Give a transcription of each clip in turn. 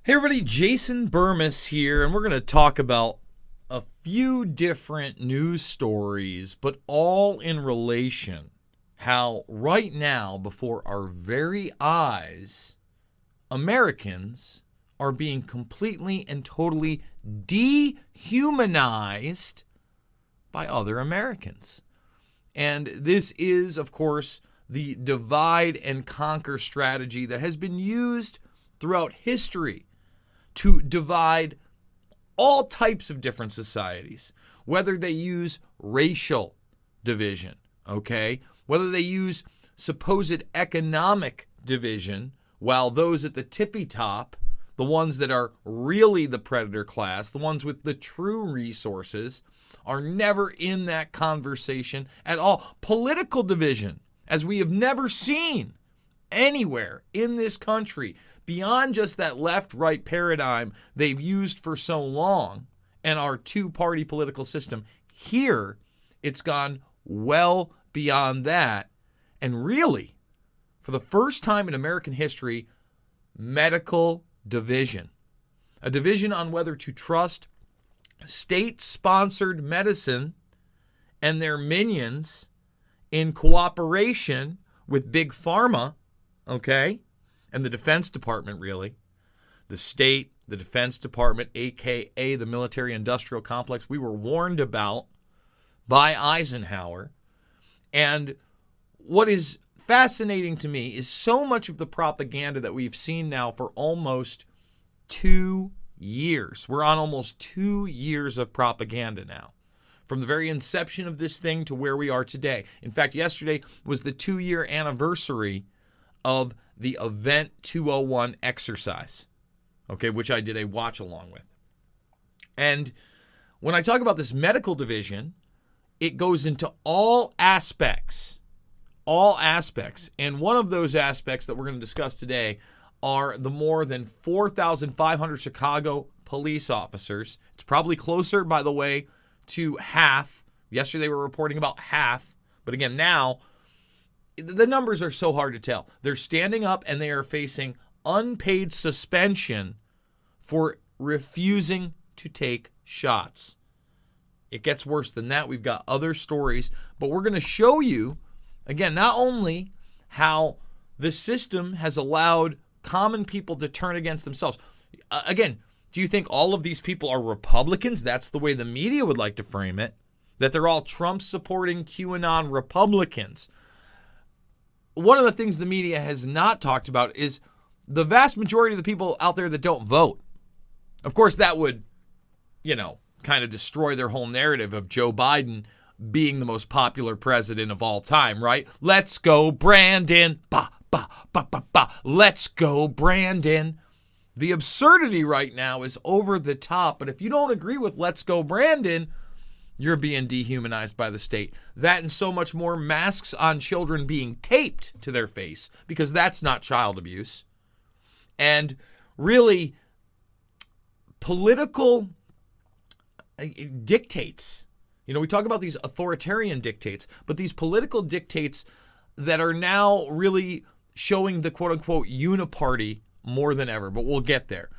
Hey everybody, Jason Burmis here, and we're going to talk about a few different news stories, but all in relation how right now, before our very eyes, Americans are being completely and totally dehumanized by other Americans. And this is, of course, the divide and conquer strategy that has been used throughout history to divide all types of different societies, whether they use racial division, okay, whether they use supposed economic division, while those at the tippy top, the ones that are really the predator class, the ones with the true resources, are never in that conversation at all. Political division, as we have never seen anywhere in this country, beyond just that left-right paradigm they've used for so long and our two-party political system. Here, it's gone well beyond that. And really, for the first time in American history, medical division. A division on whether to trust state-sponsored medicine and their minions in cooperation with Big Pharma, okay? And the Defense Department, really. The state, the Defense Department, a.k.a. the military-industrial complex we were warned about by Eisenhower. And what is fascinating to me is so much of the propaganda that we've seen now for almost 2 years. We're on almost 2 years of propaganda now, from the very inception of this thing to where we are today. In fact, yesterday was the 2-year anniversary of the Event 201 exercise, okay, which I did a watch along with. And when I talk about this medical division, it goes into all aspects. And one of those aspects that we're going to discuss today are the more than 4,500 Chicago police officers. It's probably closer, by the way, to half. Yesterday we were reporting about half. But again, now the numbers are so hard to tell. They're standing up and they are facing unpaid suspension for refusing to take shots. It gets worse than that. We've got other stories, but we're going to show you, again, not only how the system has allowed common people to turn against themselves. Again, do you think all of these people are Republicans? That's the way the media would like to frame it, that they're all Trump-supporting QAnon Republicans. One of the things the media has not talked about is the vast majority of the people out there that don't vote. Of course, that would, kind of destroy their whole narrative of Joe Biden being the most popular president of all time, right? Let's go, Brandon. Ba, ba, ba, ba, ba. Let's go, Brandon. The absurdity right now is over the top, but if you don't agree with let's go, Brandon, you're being dehumanized by the state. That and so much more. Masks on children being taped to their face, because that's not child abuse. And really, political dictates. We talk about these authoritarian dictates, but these political dictates that are now really showing the quote-unquote uniparty more than ever. But we'll get there.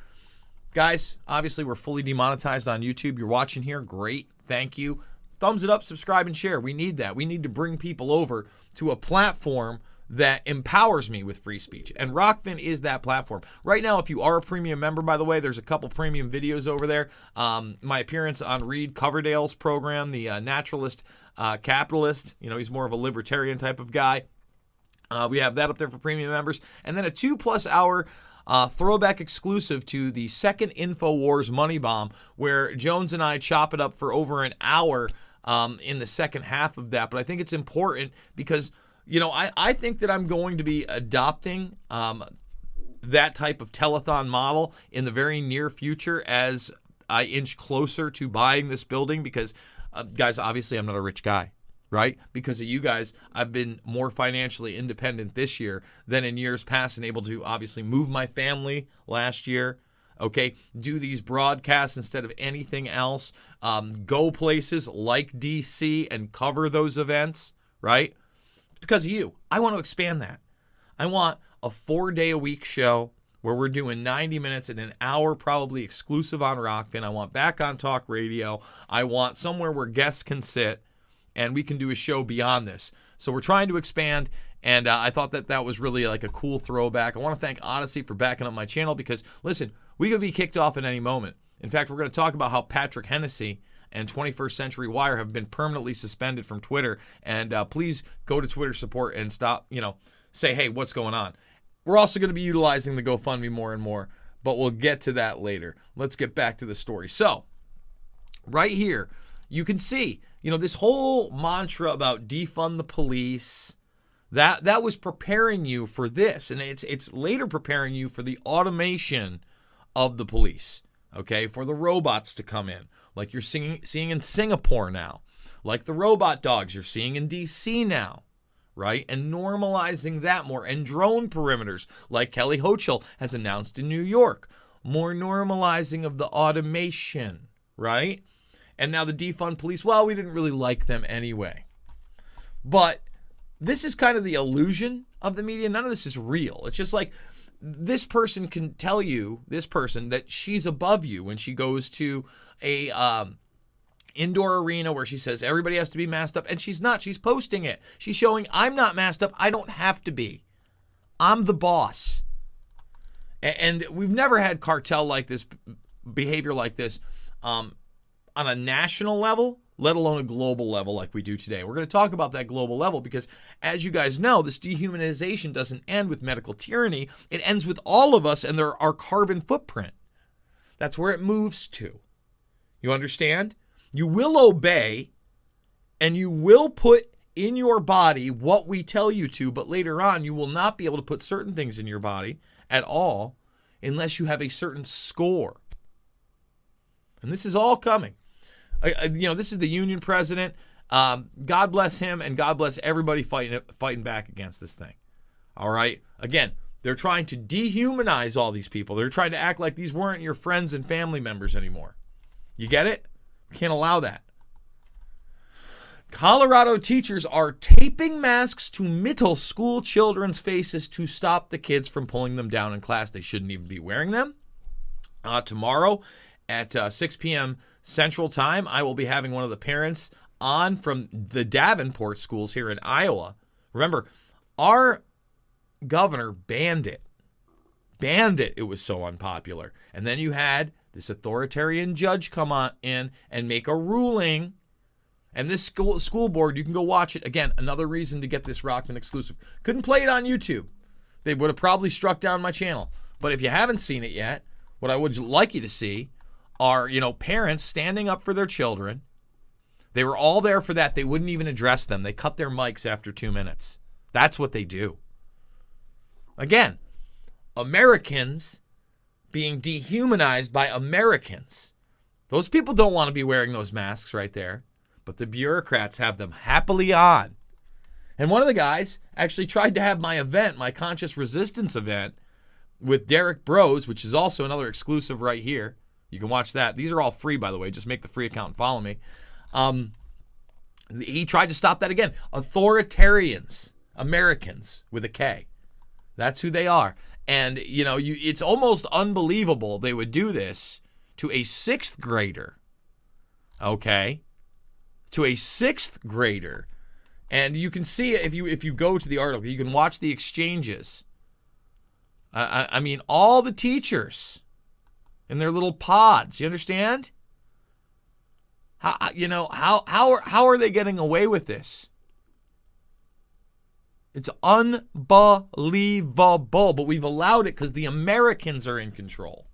Guys, obviously we're fully demonetized on YouTube. You're watching here. Great. Thank you. Thumbs it up, subscribe, and share. We need that. We need to bring people over to a platform that empowers me with free speech. And Rockfin is that platform. Right now, if you are a premium member, by the way, there's a couple premium videos over there. My appearance on Reed Coverdale's program, the naturalist capitalist. He's more of a libertarian type of guy. We have that up there for premium members. And then a 2+ hour throwback exclusive to the second InfoWars Money Bomb, where Jones and I chop it up for over an hour in the second half of that. But I think it's important because, I think that I'm going to be adopting that type of telethon model in the very near future as I inch closer to buying this building because, guys, obviously I'm not a rich guy. Right? Because of you guys, I've been more financially independent this year than in years past and able to obviously move my family last year, okay? Do these broadcasts instead of anything else. Go places like DC and cover those events, right? It's because of you. I want to expand that. I want a 4-day-a-week show where we're doing 90 minutes and an hour probably exclusive on Rockfin. I want Back on Talk Radio. I want somewhere where guests can sit and we can do a show beyond this. So we're trying to expand, and I thought that was really like a cool throwback. I want to thank Odyssey for backing up my channel because, listen, we could be kicked off at any moment. In fact, we're going to talk about how Patrick Hennessy and 21st Century Wire have been permanently suspended from Twitter. And please go to Twitter support and stop, say, hey, what's going on? We're also going to be utilizing the GoFundMe more and more, but we'll get to that later. Let's get back to the story. So, right here, you can see, this whole mantra about defund the police, that was preparing you for this, and it's later preparing you for the automation of the police, okay, for the robots to come in, like you're seeing in Singapore now, like the robot dogs you're seeing in D.C. now. Right? And normalizing that more. And drone perimeters, like Kelly Hochul has announced in New York. More normalizing of the automation, right? And now the defund police, well, we didn't really like them anyway. But this is kind of the illusion of the media. None of this is real. It's just like this person can tell you, that she's above you when she goes to a indoor arena where she says everybody has to be masked up, and she's not. She's posting it. She's showing, I'm not masked up. I don't have to be. I'm the boss. And we've never had cartel like this, behavior like this on a national level, let alone a global level like we do today. We're going to talk about that global level because, as you guys know, this dehumanization doesn't end with medical tyranny. It ends with all of us and our carbon footprint. That's where it moves to. You understand? You will obey, and you will put in your body what we tell you to, but later on you will not be able to put certain things in your body at all unless you have a certain score. And this is all coming. This is the union president. God bless him, and God bless everybody fighting back against this thing. All right? Again, they're trying to dehumanize all these people. They're trying to act like these weren't your friends and family members anymore. You get it? Can't allow that. Colorado teachers are taping masks to middle school children's faces to stop the kids from pulling them down in class. They shouldn't even be wearing them. Tomorrow at 6 p.m. Central Time, I will be having one of the parents on from the Davenport schools here in Iowa. Remember, our governor banned it. It was so unpopular. And then you had this authoritarian judge come on in and make a ruling. And this school board, you can go watch it. Again, another reason to get this Rockman exclusive. Couldn't play it on YouTube. They would have probably struck down my channel. But if you haven't seen it yet, what I would like you to see are, parents standing up for their children. They were all there for that. They wouldn't even address them. They cut their mics after 2 minutes. That's what they do. Again, Americans being dehumanized by Americans. Those people don't want to be wearing those masks right there, but the bureaucrats have them happily on. And one of the guys actually tried to have my event, my Conscious Resistance event, with Derek Bros, which is also another exclusive right here. You can watch that. These are all free, by the way. Just make the free account and follow me. He tried to stop that again. Authoritarians, Americans with a K. That's who they are. And, it's almost unbelievable they would do this to a 6th grader. Okay? To a 6th grader. And you can see it if you go to the article. You can watch the exchanges. I mean, all the teachers in their little pods. You understand? How are they getting away with this? It's unbelievable, but we've allowed it because the Americans are in control,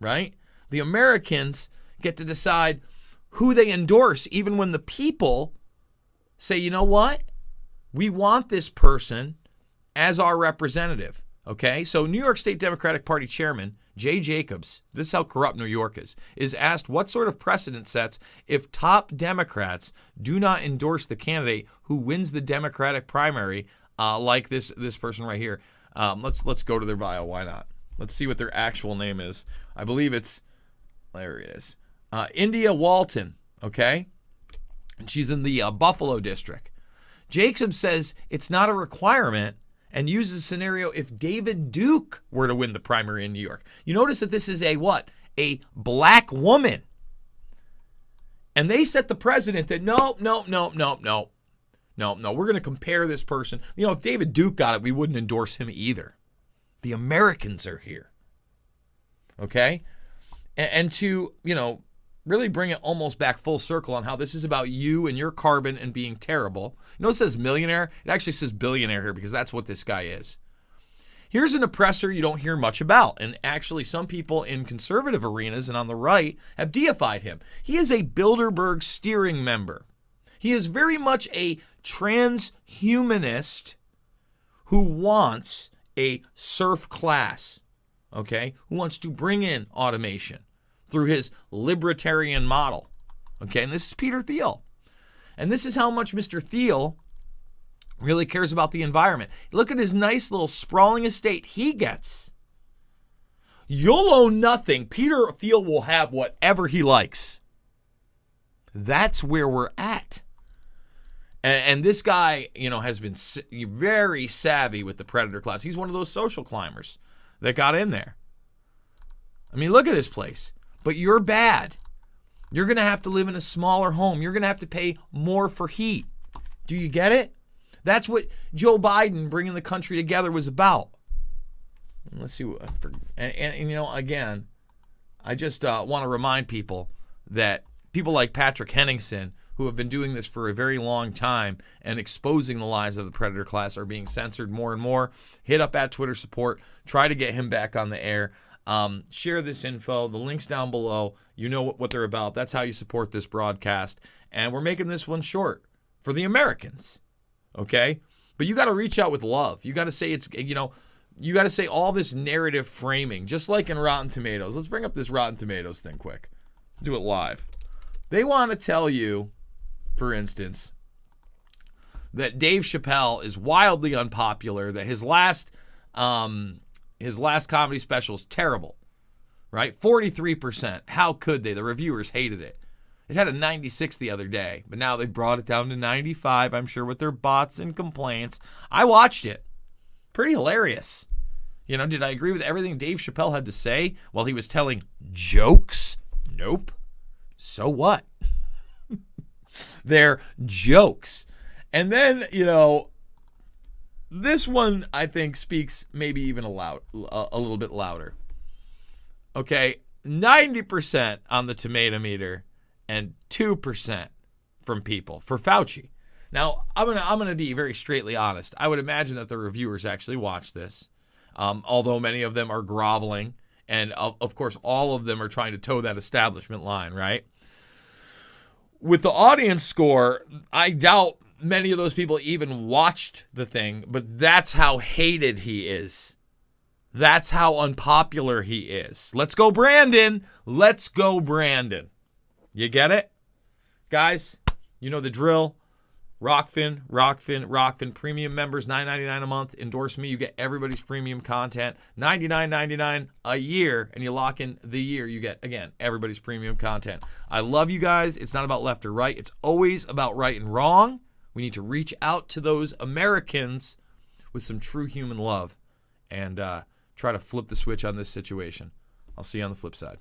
right? The Americans get to decide who they endorse, even when the people say, you know what? We want this person as our representative, okay? So New York State Democratic Party Chairman Jay Jacobs, this is how corrupt New York is asked what sort of precedent sets if top Democrats do not endorse the candidate who wins the Democratic primary, like this person right here. Let's go to their bio. Why not? Let's see what their actual name is. I believe there it is. India Walton, okay? And she's in the Buffalo district. Jacobs says it's not a requirement and uses a scenario if David Duke were to win the primary in New York. You notice that this is a what? A black woman. And they set the precedent that no, we're going to compare this person. You know, if David Duke got it, we wouldn't endorse him either. The Americans are here. Okay? And to, you know, really bring it almost back full circle on how this is about you and your carbon and being terrible. You know it says millionaire? It actually says billionaire here because that's what this guy is. Here's an oppressor you don't hear much about. And actually some people in conservative arenas and on the right have deified him. He is a Bilderberg steering member. He is very much a transhumanist who wants a serf class, okay, who wants to bring in automation through his libertarian model. Okay, and this is Peter Thiel. And this is how much Mr. Thiel really cares about the environment. Look at his nice little sprawling estate he gets. You'll own nothing. Peter Thiel will have whatever he likes. That's where we're at. And this guy, you know, has been very savvy with the predator class. He's one of those social climbers that got in there. I mean, look at this place. But you're bad. You're going to have to live in a smaller home. You're going to have to pay more for heat. Do you get it? That's what Joe Biden bringing the country together was about. Let's see. And you know, again, I just want to remind people that people like Patrick Henningsen, who have been doing this for a very long time and exposing the lies of the predator class, are being censored more and more. Hit up at Twitter support. Try to get him back on the air. Share this info. The link's down below. You know what they're about. That's how you support this broadcast. And we're making this one short for the Americans. Okay? But you got to reach out with love. You got to say it's, you know, you got to say all this narrative framing, just like in Rotten Tomatoes. Let's bring up this Rotten Tomatoes thing quick. Do it live. They want to tell you, for instance, that Dave Chappelle is wildly unpopular, that his last comedy special is terrible, right? 43%. How could they? The reviewers hated it. It had a 96 the other day, but now they brought it down to 95, I'm sure, with their bots and complaints. I watched it. Pretty hilarious. You know, did I agree with everything Dave Chappelle had to say while he was telling jokes? Nope. So what? They're jokes. And then, you know, this one, I think, speaks maybe even a little bit louder. Okay, 90% on the tomato meter and 2% from people for Fauci. Now, I'm gonna be very straightly honest. I would imagine that the reviewers actually watch this, although many of them are groveling, and of course, all of them are trying to toe that establishment line, right? With the audience score, I doubt many of those people even watched the thing, but that's how hated he is. That's how unpopular he is. Let's go, Brandon. Let's go, Brandon. You get it? Guys, you know the drill. Rockfin premium members, $9.99 a month. Endorse me. You get everybody's premium content. $99.99 a year, and you lock in the year. You get, again, everybody's premium content. I love you guys. It's not about left or right. It's always about right and wrong. We need to reach out to those Americans with some true human love and try to flip the switch on this situation. I'll see you on the flip side.